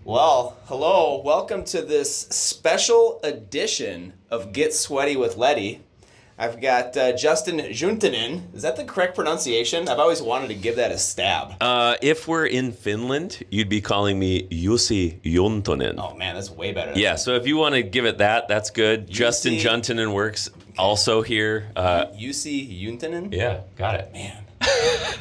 Well, hello. Welcome to this special edition of Get Sweaty with Leddy. I've got Justin Juntunen. Is that the correct pronunciation? I've always wanted to give that a stab. If we're in Finland, you'd be calling me Jussi Juntunen. Oh man, that's way better. Yeah, so if you want to give it that, that's good. Justin Juntunen works also here. Jussi Juntunen? Yeah, got it. Man, I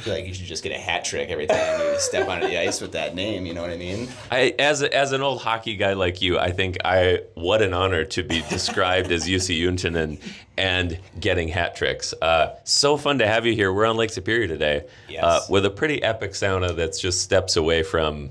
feel like you should just get a hat trick every time you step onto the ice with that name, you know what I mean? As an old hockey guy like you, I think what an honor to be described as Jussi Juntunen and getting hat tricks. So fun to have you here. We're on Lake Superior today with a pretty epic sauna that's just steps away from,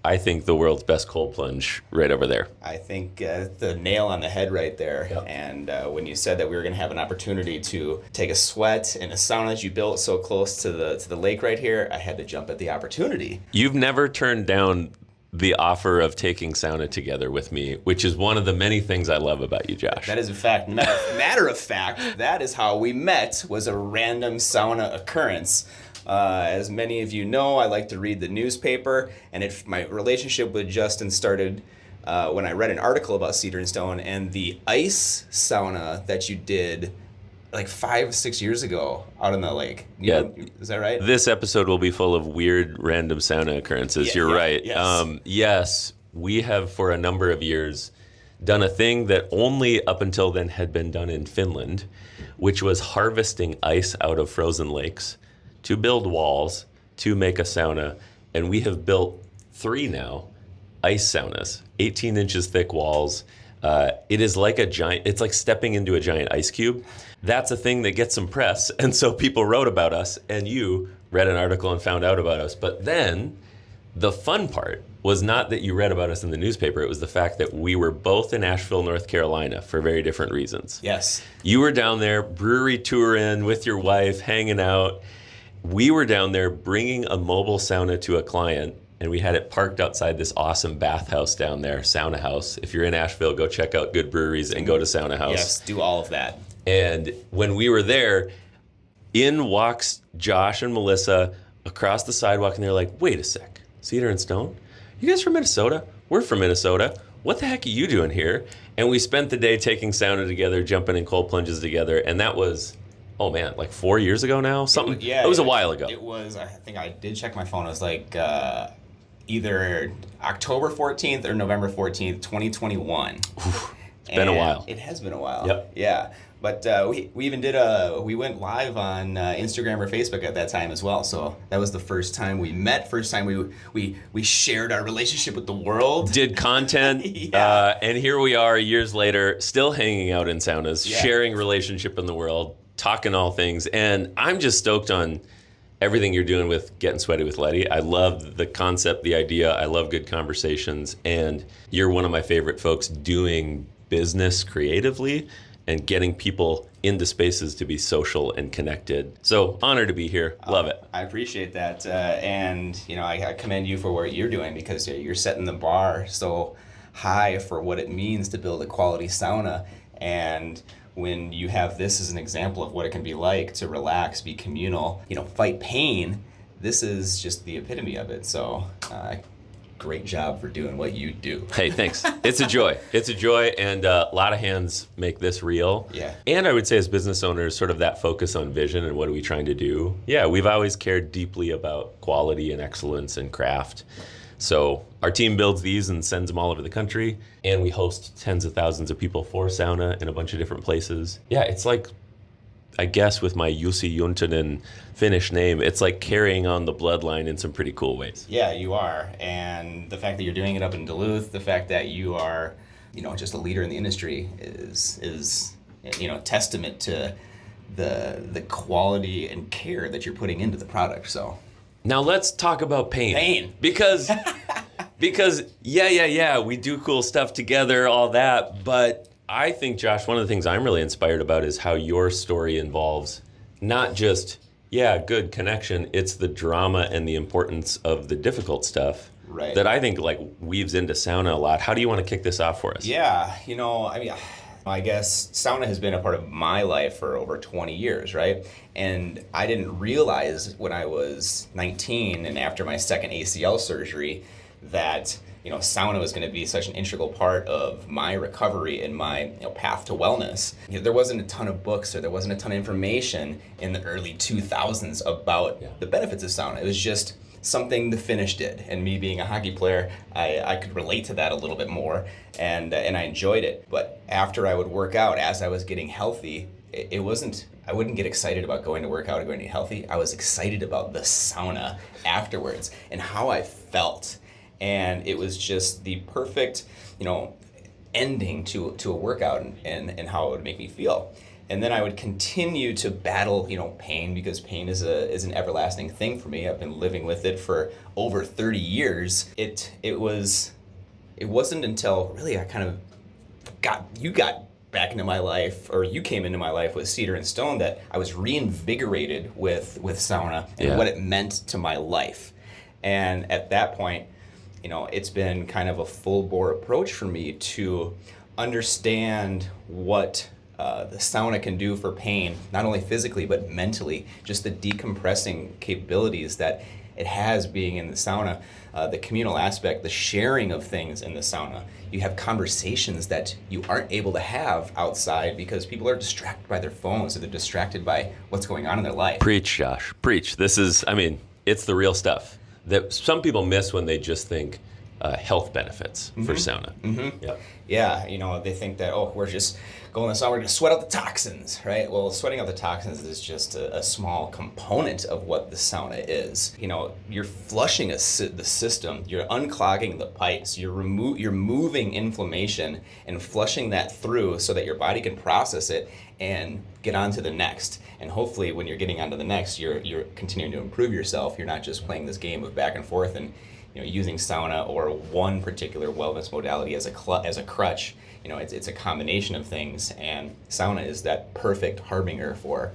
I think, the world's best cold plunge right over there. I think the nail on the head right there. Yep. And when you said that we were going to have an opportunity to take a sweat in a sauna that you built so close to the lake right here, I had to jump at the opportunity. You've never turned down the offer of taking sauna together with me, which is one of the many things I love about you, Josh. That is in fact, matter of fact, that is how we met, was a random sauna occurrence. As many of you know, I like to read the newspaper, and my relationship with Justin started when I read an article about Cedar and Stone and the ice sauna that you did like 5-6 years ago out on the lake. Is that right? This episode will be full of weird random sauna occurrences. You're right. Yes. Yes, we have for a number of years done a thing that only up until then had been done in Finland, which was harvesting ice out of frozen lakes to build walls, to make a sauna, and we have built 3 now, ice saunas, 18 inches thick walls. It is like it's like stepping into a giant ice cube. That's a thing that gets some press, and so people wrote about us, and you read an article and found out about us. But then, the fun part was not that you read about us in the newspaper, it was the fact that we were both in Asheville, North Carolina, for very different reasons. Yes. You were down there, brewery touring with your wife, hanging out. We were down there bringing a mobile sauna to a client, and we had it parked outside this awesome bathhouse down there, Sauna House. If you're in Asheville, go check out good breweries and go to Sauna House. Yes, do all of that. And when we were there, in walks Josh and Melissa across the sidewalk, and they're like, wait a sec, Cedar and Stone? You guys from Minnesota? We're from Minnesota. What the heck are you doing here? And we spent the day taking sauna together, jumping in cold plunges together, and that was... Oh man, like 4 years ago now? Something. It was a while ago. It was, I think I did check my phone. It was like either October 14th or November 14th, 2021. Oof, it's been a while. It has been a while. Yep. Yeah. But we even we went live on Instagram or Facebook at that time as well. So that was the first time we met, first time we shared our relationship with the world. Did content, and here we are years later, still hanging out in saunas, sharing relationship in the world, talking all things, and I'm just stoked on everything you're doing with Getting Sweaty with Leddy. I love the concept, the idea. I love good conversations, and you're one of my favorite folks doing business creatively and getting people into spaces to be social and connected. So honored to be here. Love it. I appreciate that, and I commend you for what you're doing, because you're setting the bar so high for what it means to build a quality sauna. And when you have this as an example of what it can be like to relax, be communal, fight pain, this is just the epitome of it. So great job for doing what you do. Hey, thanks. It's a joy. It's a joy, and a lot of hands make this real. Yeah. And I would say as business owners, sort of that focus on vision and what are we trying to do. Yeah, we've always cared deeply about quality and excellence and craft. So our team builds these and sends them all over the country, and we host tens of thousands of people for sauna in a bunch of different places. Yeah, it's like, I guess with my Jussi Juntunen Finnish name, it's like carrying on the bloodline in some pretty cool ways. Yeah, you are. And the fact that you're doing it up in Duluth, the fact that you are, just a leader in the industry is testament to the quality and care that you're putting into the product. So now let's talk about pain. Because we do cool stuff together, all that. But I think, Josh, one of the things I'm really inspired about is how your story involves not just, good connection. It's the drama and the importance of the difficult stuff. Right. That I think weaves into sauna a lot. How do you want to kick this off for us? Yeah, I guess sauna has been a part of my life for over 20 years, right? And I didn't realize when I was 19 and after my second ACL surgery that, sauna was going to be such an integral part of my recovery and my path to wellness. There wasn't a ton of books, or there wasn't a ton of information in the early 2000s about the benefits of sauna. It was just something the Finnish did, and me being a hockey player, I could relate to that a little bit more, and I enjoyed it. But after I would work out, as I was getting healthy, I wouldn't get excited about going to work out or going to get healthy. I was excited about the sauna afterwards and how I felt. And it was just the perfect, ending to a workout and how it would make me feel. And then I would continue to battle, pain, because pain is an everlasting thing for me. I've been living with it for over 30 years. It wasn't until really I kind of got back into my life, or you came into my life with Cedar and Stone, that I was reinvigorated with sauna and what it meant to my life. And at that point, it's been kind of a full bore approach for me to understand what the sauna can do for pain, not only physically but mentally, just the decompressing capabilities that it has being in the sauna, the communal aspect, the sharing of things in the sauna. You have conversations that you aren't able to have outside because people are distracted by their phones, or they're distracted by what's going on in their life. Preach, Josh, preach. It's the real stuff that some people miss when they just think health benefits for sauna. Mm-hmm. Yep. Yeah, they think that, we're just going to the sauna, we're going to sweat out the toxins, right? Well, sweating out the toxins is just a small component of what the sauna is. You're flushing the system, you're unclogging the pipes, you're moving inflammation and flushing that through so that your body can process it and get on to the next. And hopefully when you're getting onto the next, you're continuing to improve yourself. You're not just playing this game of back and forth and using sauna or one particular wellness modality as a crutch. It's a combination of things, and sauna is that perfect harbinger for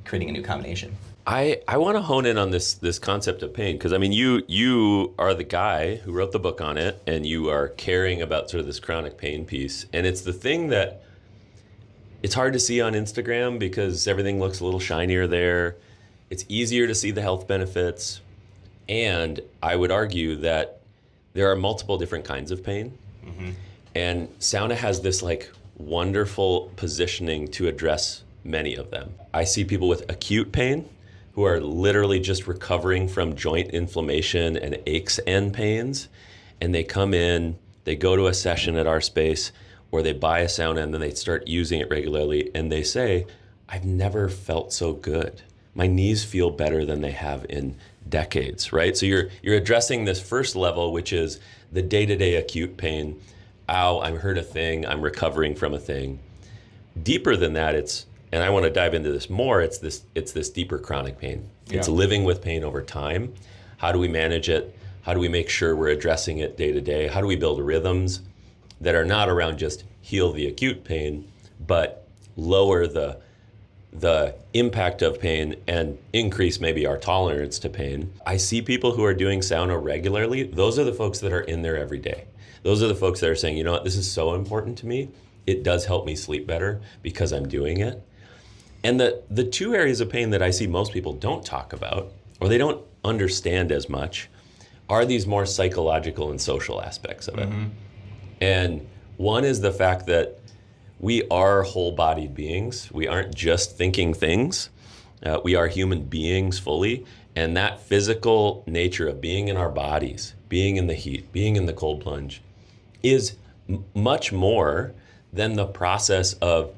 creating a new combination. I want to hone in on this concept of pain, because you are the guy who wrote the book on it, and you are caring about sort of this chronic pain piece, and it's the thing that it's hard to see on Instagram because everything looks a little shinier there. It's easier to see the health benefits. And I would argue that there are multiple different kinds of pain. Mm-hmm. And sauna has this wonderful positioning to address many of them. I see people with acute pain who are literally just recovering from joint inflammation and aches and pains. And they come in, they go to a session at our space, or they buy a sauna and then they start using it regularly. And they say, I've never felt so good. My knees feel better than they have in decades, right? So you're addressing this first level, which is the day-to-day acute pain. Ow, I'm hurt a thing, I'm recovering from a thing. Deeper than that, and I want to dive into this more, it's this deeper chronic pain. Yeah. It's living with pain over time. How do we manage it? How do we make sure we're addressing it day to day? How do we build rhythms that are not around just heal the acute pain, but lower the impact of pain and increase maybe our tolerance to pain? I see people who are doing sauna regularly. Those are the folks that are in there every day. Those are the folks that are saying, this is so important to me. It does help me sleep better because I'm doing it. And the two areas of pain that I see most people don't talk about, or they don't understand as much, are these more psychological and social aspects of it. Mm-hmm. And one is the fact that we are whole-bodied beings. We aren't just thinking things. We are human beings fully. And that physical nature of being in our bodies, being in the heat, being in the cold plunge, is much more than the process of,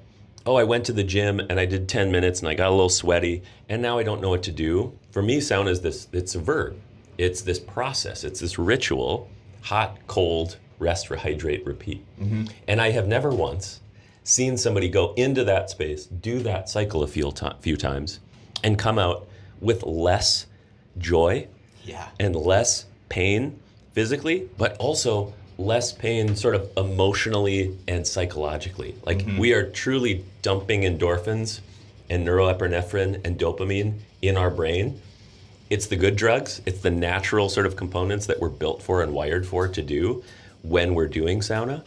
I went to the gym and I did 10 minutes and I got a little sweaty and now I don't know what to do. For me, sauna is it's a verb. It's this process. It's this ritual, hot, cold, rest, rehydrate, repeat. Mm-hmm. And I have never once seen somebody go into that space, do that cycle a few times, and come out with less joy and less pain physically, but also less pain sort of emotionally and psychologically. We are truly dumping endorphins and neuroepinephrine and dopamine in our brain. It's the good drugs. It's the natural sort of components that we're built for and wired for to do when we're doing sauna.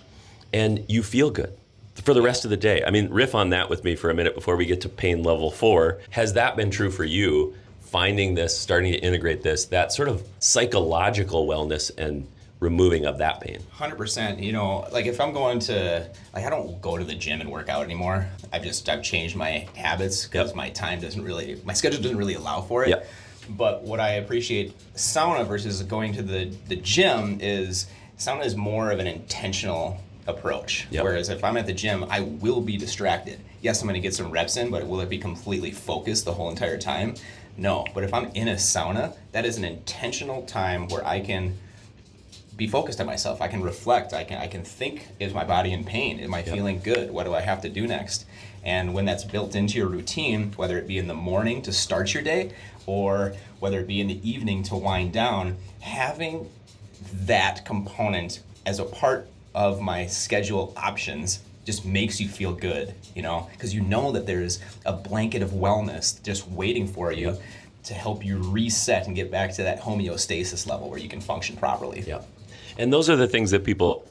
And you feel good for the rest of the day. I mean, riff on that with me for a minute before we get to pain level 4. Has that been true for you, finding this, starting to integrate this, that sort of psychological wellness and removing of that pain. 100%. You know, like if I'm going to, like I don't go to the gym and work out anymore. I've changed my habits because my schedule doesn't really allow for it. Yep. But what I appreciate sauna versus going to the gym is sauna is more of an intentional approach. Yep. Whereas if I'm at the gym, I will be distracted. Yes, I'm going to get some reps in, but will it be completely focused the whole entire time? No. But if I'm in a sauna, that is an intentional time where I can be focused on myself. I can reflect. I can think, is my body in pain? Am I feeling good? What do I have to do next? And when that's built into your routine, whether it be in the morning to start your day or whether it be in the evening to wind down, having that component as a part of my schedule options just makes you feel good, you know, because you know that there's a blanket of wellness just waiting for you to help you reset and get back to that homeostasis level where you can function properly. Yeah. And those are the things that people,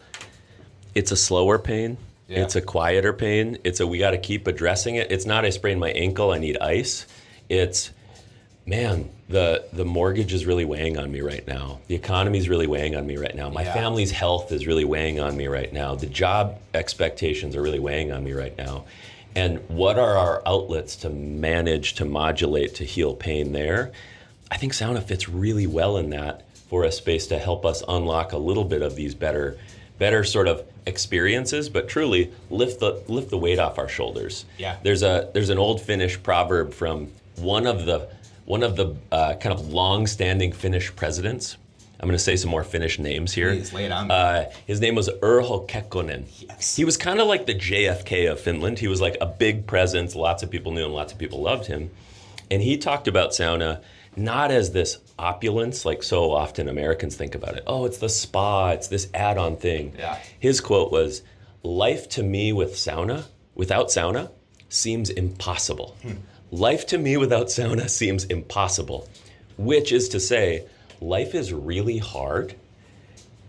it's a slower pain. Yeah. It's a quieter pain. We got to keep addressing it. It's not I sprained my ankle, I need ice. It's, man, the mortgage is really weighing on me right now. The economy is really weighing on me right now. My family's health is really weighing on me right now. The job expectations are really weighing on me right now. And what are our outlets to manage, to modulate, to heal pain there? I think sauna fits really well in that for a space to help us unlock a little bit of these better sort of experiences, but truly lift the weight off our shoulders. Yeah. There's an old Finnish proverb from one of the kind of long-standing Finnish presidents. I'm going to say some more Finnish names here. Please, lay it on me. His name was Urho Kekkonen. Yes. He was kind of like the JFK of Finland. He was like a big presence. Lots of people knew him. Lots of people loved him. And he talked about sauna not as this opulence, like so often Americans think about it. Oh, it's the spa. It's this add-on thing. Yeah. His quote was, "Life to me without sauna, seems impossible." Life to me without sauna seems impossible, which is to say, life is really hard.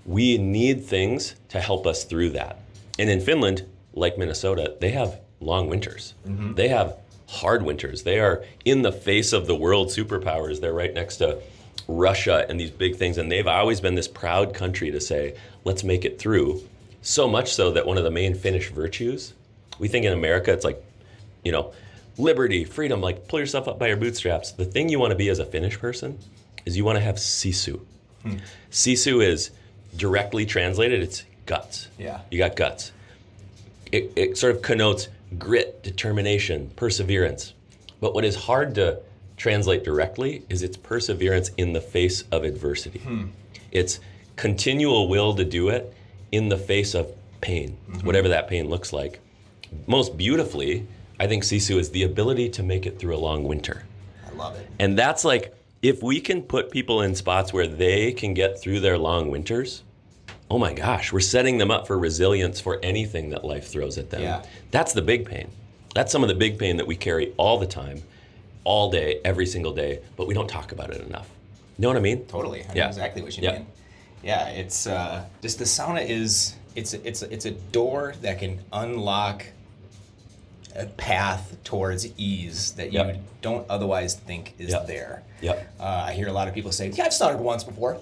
We need things to help us through that. And in Finland, like Minnesota, they have long winters. Mm-hmm. They have hard winters. They are in the face of the world superpowers. They're right next to Russia and these big things. And they've always been this proud country to say, let's make it through. So much so that one of the main Finnish virtues, we think in America, it's like, you know, liberty, freedom, like pull yourself up by your bootstraps. The thing you want to be as a Finnish person is you want to have sisu. Sisu is directly translated, it's guts. Yeah. You got guts. It sort of connotes grit, determination, perseverance. But what is hard to translate directly is it's perseverance in the face of adversity. It's continual will to do it in the face of pain, whatever that pain looks like. Most beautifully, I think sisu is the ability to make it through a long winter. I love it. And that's like, if we can put people in spots where they can get through their long winters, oh my gosh, we're setting them up for resilience for anything that life throws at them. Yeah. That's the big pain. That's some of the big pain that we carry all the time, all day, every single day, but we don't talk about it enough. You know what I mean? Totally. I know exactly what you mean. Yeah, it's just the sauna is, it's a door that can unlock a path towards ease that you don't otherwise think is there. I hear a lot of people say, yeah, I've sauned once before.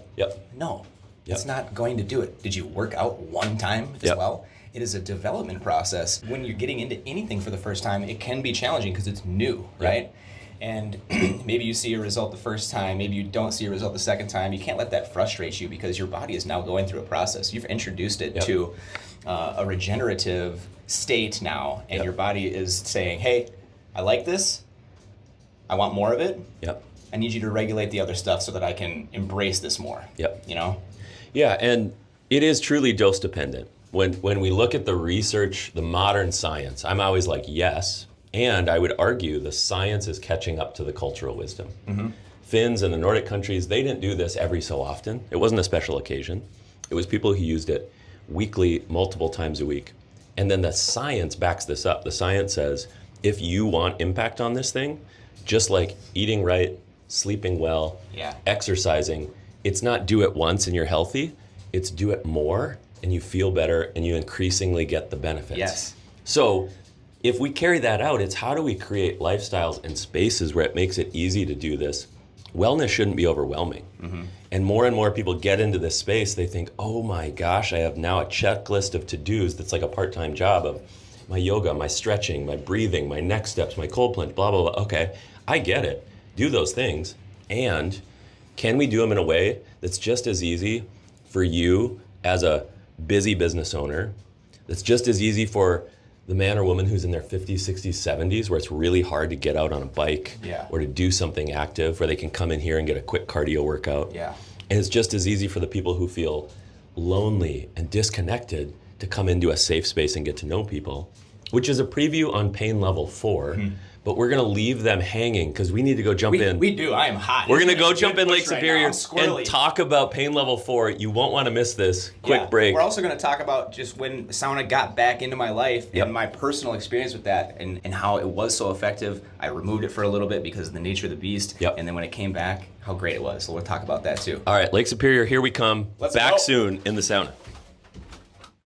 No, it's not going to do it. Did you work out one time as well? It is a development process. When you're getting into anything for the first time, it can be challenging because it's new, right? And maybe you see a result the first time, maybe you don't see a result the second time. You can't let that frustrate you because your body is now going through a process. You've introduced it to a regenerative state now, and your body is saying, hey, I like this. I want more of it. I need you to regulate the other stuff so that I can embrace this more. You know? Yeah, and it is truly dose dependent. When we look at the research, the modern science, I'm always like, yes. And I would argue the science is catching up to the cultural wisdom. Finns and the Nordic countries, they didn't do this every so often. It wasn't a special occasion. It was people who used it weekly, multiple times a week. And then the science backs this up. The science says, if you want impact on this thing, just like eating right, sleeping well, exercising, it's not do it once and you're healthy. It's do it more and you feel better and you increasingly get the benefits. So if we carry that out, it's how do we create lifestyles and spaces where it makes it easy to do this wellness shouldn't be overwhelming. Mm-hmm. And more people get into this space, they think, oh my gosh, I have now a checklist of to-dos that's like a part-time job of my yoga, my stretching, my breathing, my next steps, my cold plunge, blah, blah, blah. Okay, I get it. Do those things. And can we do them in a way that's just as easy for you as a busy business owner, that's just as easy for the man or woman who's in their 50s, 60s, 70s, where it's really hard to get out on a bike or to do something active, where they can come in here and get a quick cardio workout. Yeah. And it's just as easy for the people who feel lonely and disconnected to come into a safe space and get to know people, which is a preview on pain level 4. But we're going to leave them hanging because we need to go jump in. We do. I am hot. We're going to go jump in Lake Superior right and talk about pain level 4. You won't want to miss this. Quick break. We're also going to talk about just when sauna got back into my life and my personal experience with that and how it was so effective. I removed it for a little bit because of the nature of the beast. And then when it came back, how great it was. So we'll talk about that too. All right, Lake Superior, here we come. Let's back go. soon in the sauna.